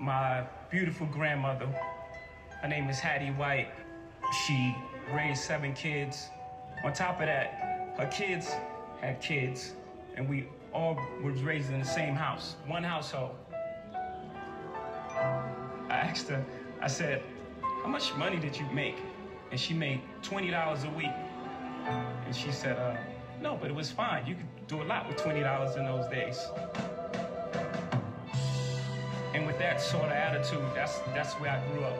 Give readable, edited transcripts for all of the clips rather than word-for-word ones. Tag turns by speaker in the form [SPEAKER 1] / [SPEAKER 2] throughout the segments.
[SPEAKER 1] My beautiful grandmother, her name is Hattie White. She raised 7 kids. On top of that, her kids had kids, and we all was raised in the same house, one household. I asked her, I said, how much money did you make? And she made $20 a week. And she said, no, but it was fine. You could do a lot with $20 in those days. And with that sort of attitude, that's where I grew up.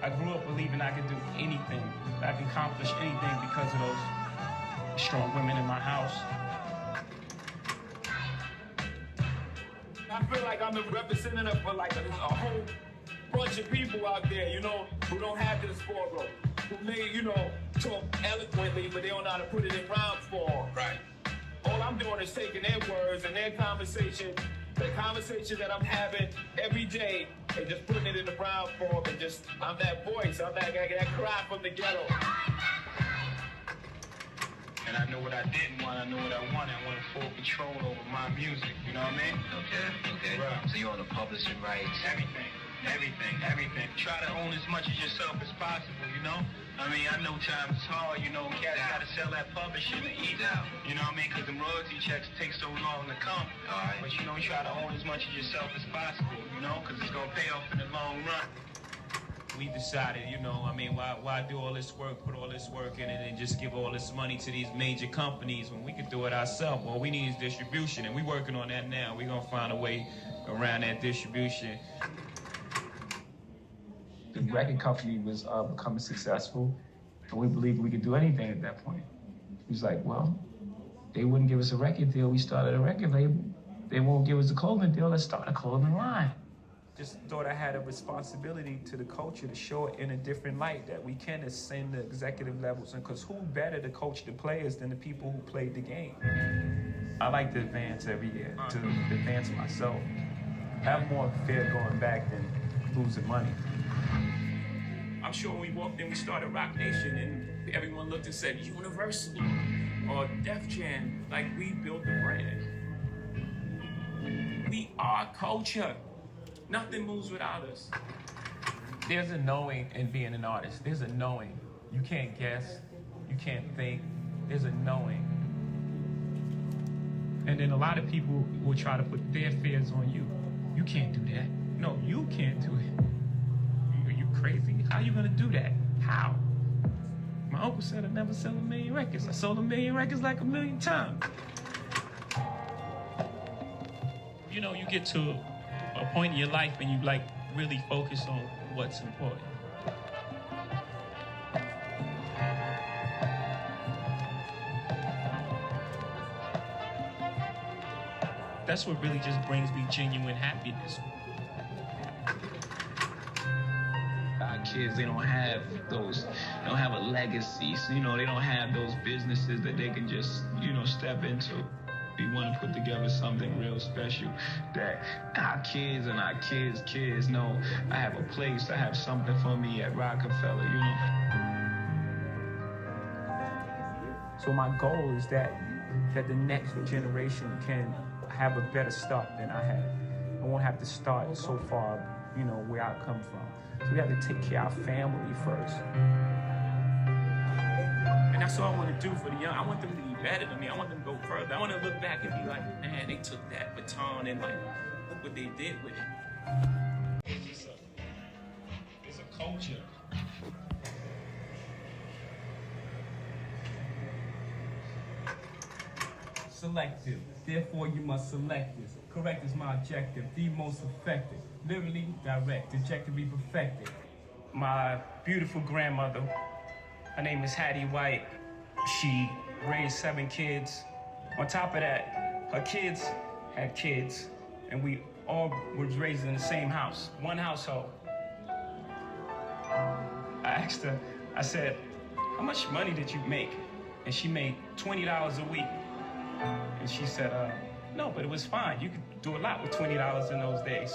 [SPEAKER 1] I grew up believing I could do anything, I could accomplish anything because of those strong women in my house.
[SPEAKER 2] I feel like I'm a representative for like a whole bunch of people out there, you know, who don't have this form, who may, you know, talk eloquently, but they don't know how to put it in rhyme form. Right. All I'm doing is taking their words and their conversation, the conversation that I'm having every day, and just putting it in the rhyme form, and just, I'm that voice, I'm that cry from the ghetto.
[SPEAKER 3] And I know what I didn't want, I know what I wanted. I wanted full control over my music, you know what I mean?
[SPEAKER 4] Okay. Right. So you're on the publishing rights?
[SPEAKER 3] Everything. Try to own as much of yourself as possible, you know? I mean, I know times is hard, you know, cats gotta sell that publishing to eat out. You know what I mean? Because the royalty checks take so long to come.
[SPEAKER 4] All right.
[SPEAKER 3] But, you know, try to own as much of yourself as possible, you know? Because it's gonna pay off in the long run. We decided, you know, I mean, why do all this work, put all this work in it, and just give all this money to these major companies when we could do it ourselves? Well, we need is distribution, and we're working on that now. We're gonna find a way around that distribution.
[SPEAKER 1] The record company was becoming successful, and we believed we could do anything at that point. He was like, well, they wouldn't give us a record deal. We started a record label. They won't give us a clothing deal. Let's start a clothing line. Just thought I had a responsibility to the culture to show it in a different light, that we can ascend the executive levels. And because who better to coach the players than the people who played the game? I like to advance every year, to advance myself. Have more fear going back than losing money. I'm sure when we walked in, we started Rock Nation, and everyone looked and said, Universal or Def Jam, like we built the brand. We are culture. Nothing moves without us. There's a knowing in being an artist. There's a knowing. You can't guess. You can't think. There's a knowing. And then a lot of people will try to put their fears on you. You can't do that. No, you can't do it. Are you crazy? How are you gonna do that? How? My uncle said I'd never sell 1 million records. I sold 1 million records like 1 million times. You know, you get to a point in your life when you like really focus on what's important. That's what really just brings me genuine happiness.
[SPEAKER 5] Our kids, they don't have a legacy. So, you know, they don't have those businesses that they can just, you know, step into. We want to put together something real special that our kids and our kids know I have a place, I have something for me at Rockefeller, you know.
[SPEAKER 1] So my goal is that the next generation can have a better start than I had. I won't have to start so far, you know, where I come from. So we have to take care of our family first. And that's all I want to do for the young. I want them to be better than me. I want them to go further. I want to look back and be like, man, they took that baton and like, look what they did with it. It's a culture. Selective. Therefore, you must select this. Correct is my objective. The most effective. Literally direct. Objectively perfected. My beautiful grandmother, her name is Hattie White. She raised 7 kids. On top of that, her kids had kids, and we all was raised in the same house, one household. I asked her, I said, how much money did you make? And she made $20 a week. And she said, no, but it was fine. You could do a lot with $20 in those days.